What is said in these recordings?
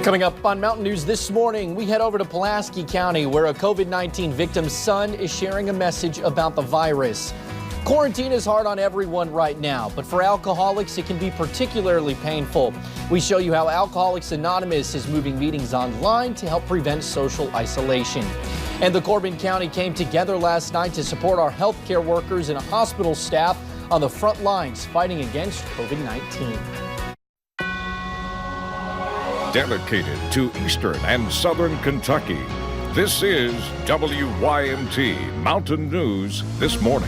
Coming up on Mountain News this morning, we head over to Pulaski County, where a COVID-19 victim's son is sharing a message about the virus. Quarantine is hard on everyone right now, but for alcoholics, it can be particularly painful. We show you how Alcoholics Anonymous is moving meetings online to help prevent social isolation. And the Corbin County came together last night to support our healthcare workers and hospital staff on the front lines fighting against COVID-19. Dedicated to Eastern and Southern Kentucky, this is WYMT Mountain News This Morning.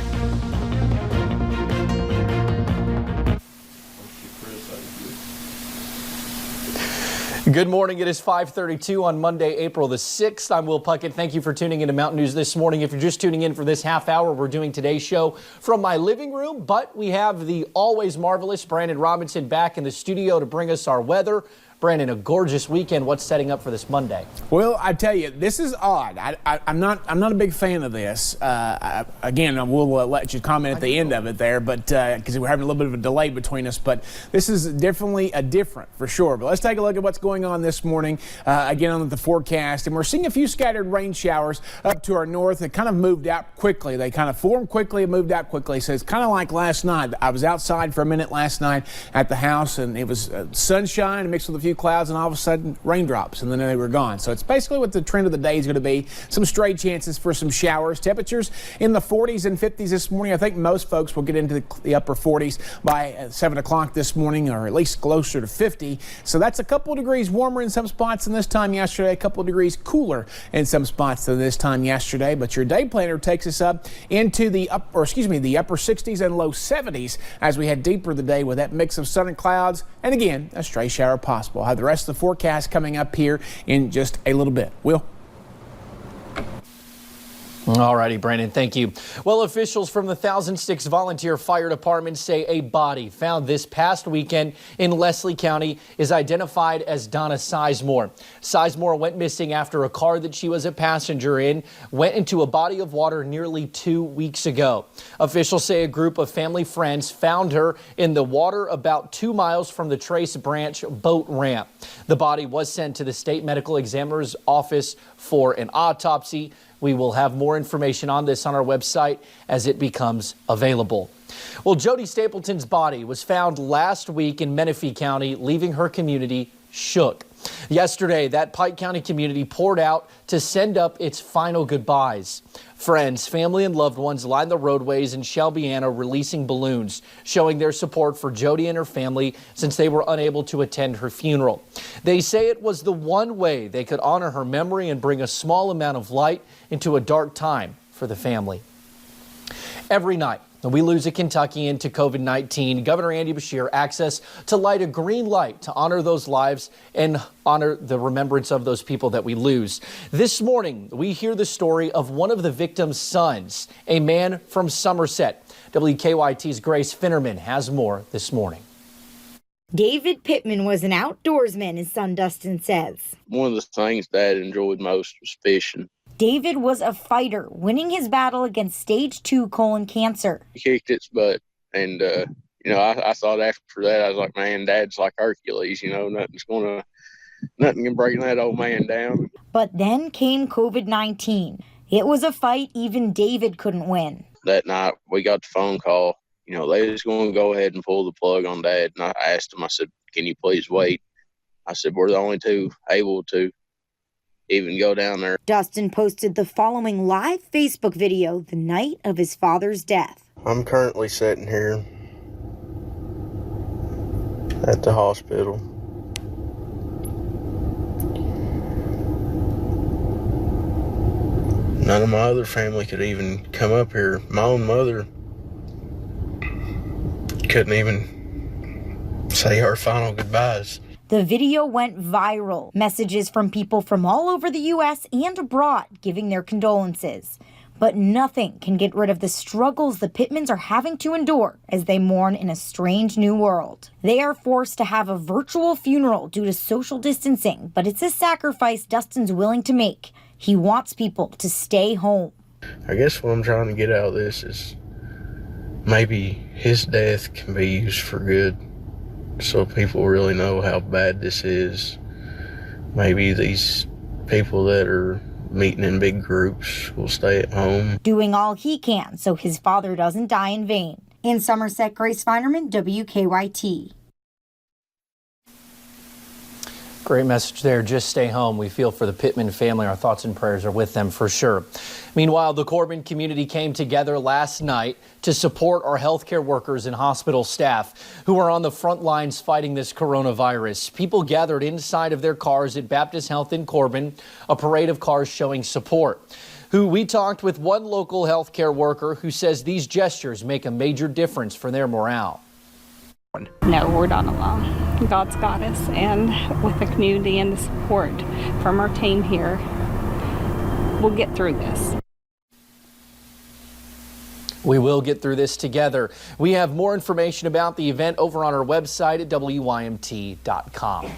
Good morning. It is 5:32 on Monday, April the 6th. I'm Will Puckett. Thank you for tuning into Mountain News This Morning. If you're just tuning in for this half hour, we're doing today's show from my living room, but we have the always marvelous Brandon Robinson back in the studio to bring us our weather. Brandon, a gorgeous weekend. What's setting up for this Monday? Well, I tell you, this is odd. I'm not a big fan of this. Again, I will let you comment at the end of it there, but because we're having a little bit of a delay between us. But this is definitely a different for sure. But let's take a look at what's going on this morning. Again, on the forecast, and we're seeing a few scattered rain showers up to our north. It kind of moved out quickly. They kind of formed quickly and moved out quickly. So it's kind of like last night. I was outside for a minute last night at the house, and it was sunshine mixed with a few clouds, and all of a sudden raindrops, and then they were gone. So it's basically what the trend of the day is going to be. Some stray chances for some showers. Temperatures in the 40s and 50s this morning. I think most folks will get into the upper 40s by 7 o'clock this morning, or at least closer to 50. So that's a couple of degrees warmer in some spots than this time yesterday, a couple of degrees cooler in some spots than this time yesterday. But your day planner takes us up into the upper 60s and low 70s as we head deeper the day with that mix of sun and clouds, and again, a stray shower possible. I'll have the rest of the forecast coming up here in just a little bit. Will? All righty, Brandon, thank you. Well, officials from the Thousand Sticks Volunteer Fire Department say a body found this past weekend in Leslie County is identified as Donna Sizemore. Sizemore went missing after a car that she was a passenger in went into a body of water nearly 2 weeks ago. Officials say a group of family friends found her in the water about 2 miles from the Trace Branch boat ramp. The body was sent to the state medical examiner's office for an autopsy. We will have more information on this on our website as it becomes available. Well, Jody Stapleton's body was found last week in Menifee County, leaving her community shook. Yesterday, that Pike County community poured out to send up its final goodbyes. Friends, family, and loved ones lined the roadways in Shelbyana releasing balloons, showing their support for Jody and her family since they were unable to attend her funeral. They say it was the one way they could honor her memory and bring a small amount of light into a dark time for the family. Every night, we lose a Kentuckian to COVID-19. Governor Andy Beshear asks us to light a green light to honor those lives and honor the remembrance of those people that we lose. This morning, we hear the story of one of the victim's sons, a man from Somerset. WKYT's Grace Finnerman has more this morning. David Pittman was an outdoorsman, his son Dustin says. One of the things Dad enjoyed most was fishing. David was a fighter, winning his battle against stage 2 colon cancer. He kicked its butt, and I thought after that, I was like, man, Dad's like Hercules, nothing can break that old man down. But then came COVID-19. It was a fight even David couldn't win. That night, we got the phone call. They was going to go ahead and pull the plug on Dad, and I asked him, I said, can you please wait? I said, we're the only two able to even go down there. Dustin posted the following live Facebook video the night of his father's death. I'm currently sitting here at the hospital. None of my other family could even come up here. My own mother couldn't even say our final goodbyes. The video went viral. Messages from people from all over the U.S. and abroad giving their condolences. But nothing can get rid of the struggles the Pittmans are having to endure as they mourn in a strange new world. They are forced to have a virtual funeral due to social distancing, but it's a sacrifice Dustin's willing to make. He wants people to stay home. I guess what I'm trying to get out of this is maybe his death can be used for good, so people really know how bad this is maybe these people that are meeting in big groups will stay at home. Doing all he can so his father doesn't die in vain. In Somerset, Grace Feinerman, WKYT. Great message there. Just stay home. We feel for the Pittman family. Our thoughts and prayers are with them for sure. Meanwhile, the Corbin community came together last night to support our healthcare workers and hospital staff who are on the front lines fighting this coronavirus. People gathered inside of their cars at Baptist Health in Corbin, a parade of cars showing support. We talked with one local healthcare worker who says these gestures make a major difference for their morale. No, we're not alone. God's got us, and with the community and the support from our team here, we'll get through this. We will get through this together. We have more information about the event over on our website at WYMT.com.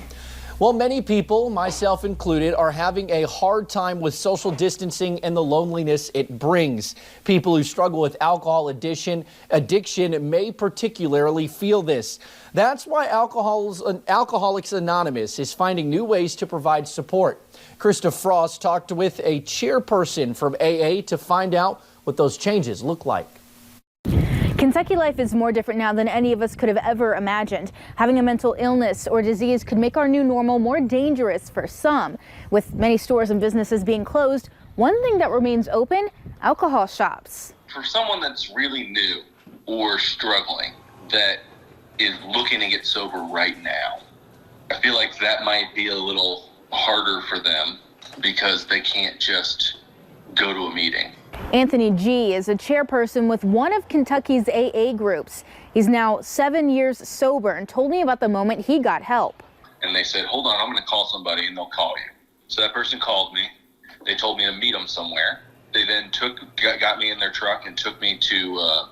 Well, many people, myself included, are having a hard time with social distancing and the loneliness it brings. People who struggle with alcohol addiction may particularly feel this. That's why Alcoholics Anonymous is finding new ways to provide support. Krista Frost talked with a chairperson from AA to find out what those changes look like. Kentucky life is more different now than any of us could have ever imagined. Having a mental illness or disease could make our new normal more dangerous for some. With many stores and businesses being closed, one thing that remains open, alcohol shops. For someone that's really new or struggling that is looking to get sober right now, I feel like that might be a little harder for them because they can't just go to a meeting. Anthony G. is a chairperson with one of Kentucky's AA groups. He's now 7 years sober and told me about the moment he got help. And they said, hold on, I'm going to call somebody and they'll call you. So that person called me. They told me to meet them somewhere. They then got me in their truck and took me to a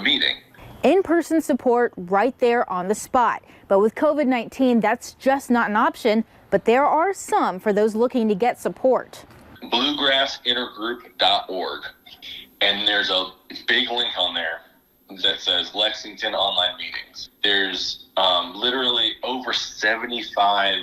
meeting. In-person support right there on the spot. But with COVID-19, that's just not an option. But there are some for those looking to get support. bluegrassintergroup.org, and there's a big link on there that says Lexington online meetings. There's literally over 75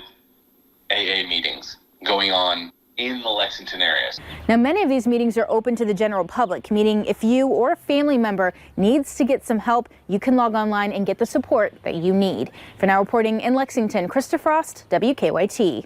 AA meetings going on in the Lexington area. Now, many of these meetings are open to the general public, meaning if you or a family member needs to get some help, you can log online and get the support that you need. For now, reporting in Lexington, Krista Frost, WKYT.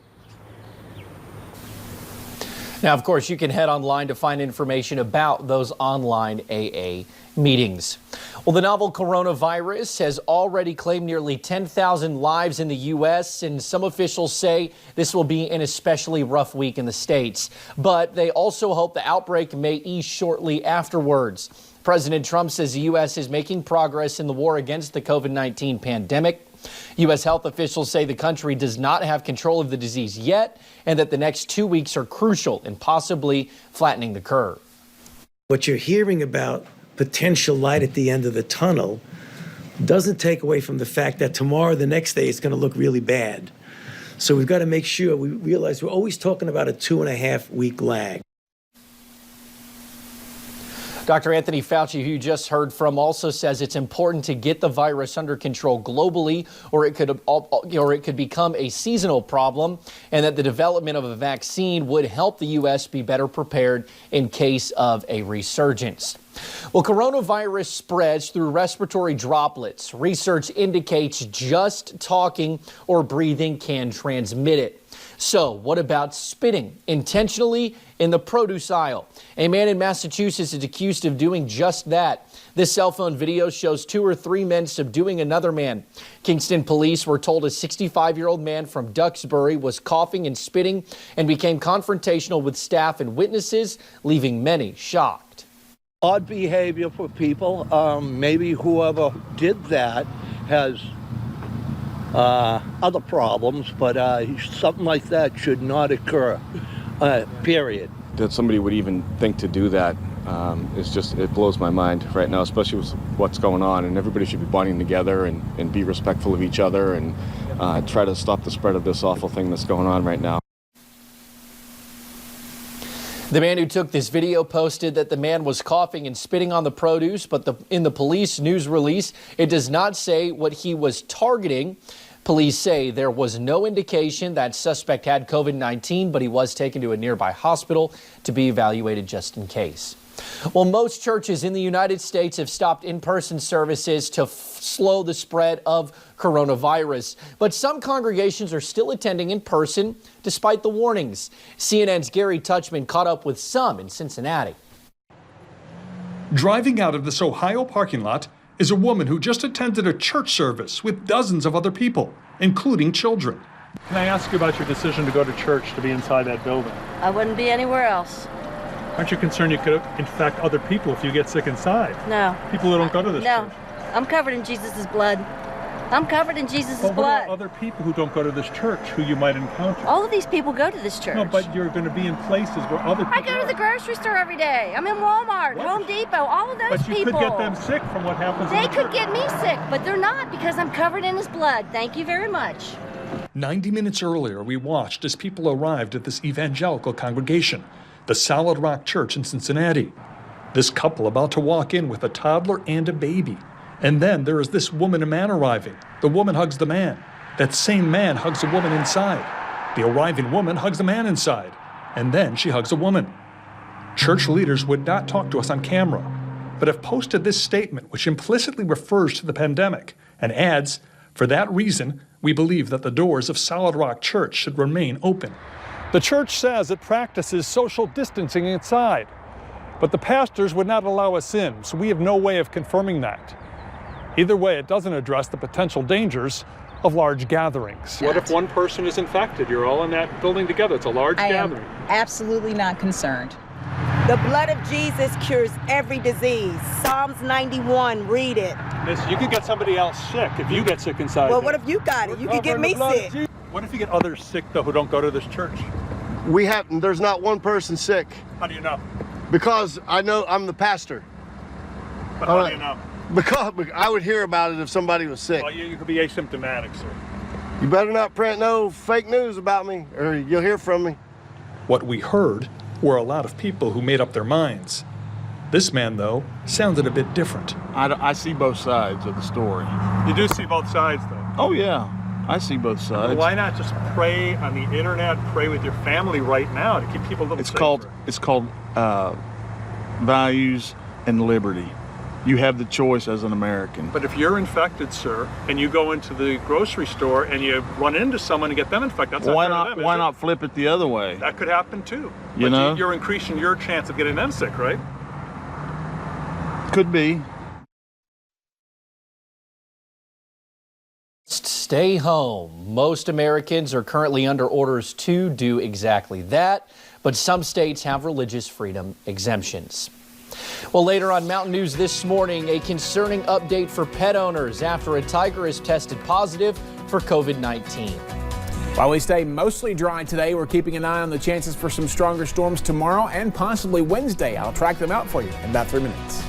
Now, of course, you can head online to find information about those online AA meetings. Well, the novel coronavirus has already claimed nearly 10,000 lives in the U.S., and some officials say this will be an especially rough week in the states. But they also hope the outbreak may ease shortly afterwards. President Trump says the U.S. is making progress in the war against the COVID-19 pandemic. U.S. health officials say the country does not have control of the disease yet, and that the next 2 weeks are crucial in possibly flattening the curve. What you're hearing about potential light at the end of the tunnel doesn't take away from the fact that tomorrow, the next day, it's going to look really bad. So we've got to make sure we realize we're always talking about a 2.5 week lag. Dr. Anthony Fauci, who you just heard from, also says it's important to get the virus under control globally, or it could become a seasonal problem, and that the development of a vaccine would help the U.S. be better prepared in case of a resurgence. Well, coronavirus spreads through respiratory droplets. Research indicates just talking or breathing can transmit it. So what about spitting intentionally in the produce aisle? A man in Massachusetts is accused of doing just that. This cell phone video shows 2 or 3 men subduing another man. Kingston police were told a 65-year-old man from Duxbury was coughing and spitting and became confrontational with staff and witnesses, leaving many shocked. Odd behavior for people. Maybe whoever did that has other problems, but something like that should not occur, period. That somebody would even think to do that it blows my mind right now, especially with what's going on. And everybody should be bonding together and be respectful of each other and try to stop the spread of this awful thing that's going on right now. The man who took this video posted that the man was coughing and spitting on the produce, but in the police news release, it does not say what he was targeting. Police say there was no indication that suspect had COVID-19, but he was taken to a nearby hospital to be evaluated just in case. Well, most churches in the United States have stopped in-person services to slow the spread of coronavirus. But some congregations are still attending in person despite the warnings. CNN's Gary Touchman caught up with some in Cincinnati. Driving out of this Ohio parking lot is a woman who just attended a church service with dozens of other people, including children. Can I ask you about your decision to go to church, to be inside that building? I wouldn't be anywhere else. Aren't you concerned you could infect other people if you get sick inside? No. People who don't go to this church? No. I'm covered in Jesus' blood. I'm covered in Jesus' But what blood. about other people who don't go to this church who you might encounter? All of these people go to this church. No, but you're going to be in places where other people I go to the grocery store every day. I'm in Walmart, Home Depot, all of those But you people. could get them sick from what happens in They the could church. get me sick, but they're not because I'm covered in his blood. Thank you very much. 90 minutes earlier, we watched as people arrived at this evangelical congregation, the Solid Rock Church in Cincinnati. This couple about to walk in with a toddler and a baby. And then there is this woman and man arriving. The woman hugs the man. That same man hugs a woman inside. The arriving woman hugs the man inside. And then she hugs a woman. Church leaders would not talk to us on camera, but have posted this statement which implicitly refers to the pandemic and adds, "For that reason, we believe that the doors of Solid Rock Church should remain open." The church says it practices social distancing inside, but the pastors would not allow us in, so we have no way of confirming that. Either way, it doesn't address the potential dangers of large gatherings. What if one person is infected? You're all in that building together. It's a large gathering. Absolutely not concerned. The blood of Jesus cures every disease. Psalms 91, read it. Miss, you could get somebody else sick if you get sick inside. Well, there. what if you got it? You could get me sick. What if you get others sick, though, who don't go to this church? There's not one person sick. How do you know? Because I know I'm the pastor. But how do you know? Because I would hear about it if somebody was sick. Well, you could be asymptomatic, sir. You better not print no fake news about me, or you'll hear from me. What we heard were a lot of people who made up their minds. This man, though, sounded a bit different. I see both sides of the story. You do see both sides, though. Oh, yeah. I see both sides. Well, why not just pray on the internet, pray with your family right now to keep people a little safer? It's called values and liberty. You have the choice as an American. But if you're infected, sir, and you go into the grocery store and you run into someone and get them infected, that's why not fair to them, why is it? not flip it the other way? That could happen too. You know? You're increasing your chance of getting them sick, right? Could be. Stay home. Most Americans are currently under orders to do exactly that, but some states have religious freedom exemptions. Well, later on Mountain News this morning, a concerning update for pet owners after a tiger is tested positive for COVID-19. While we stay mostly dry today, we're keeping an eye on the chances for some stronger storms tomorrow and possibly Wednesday. I'll track them out for you in about 3 minutes.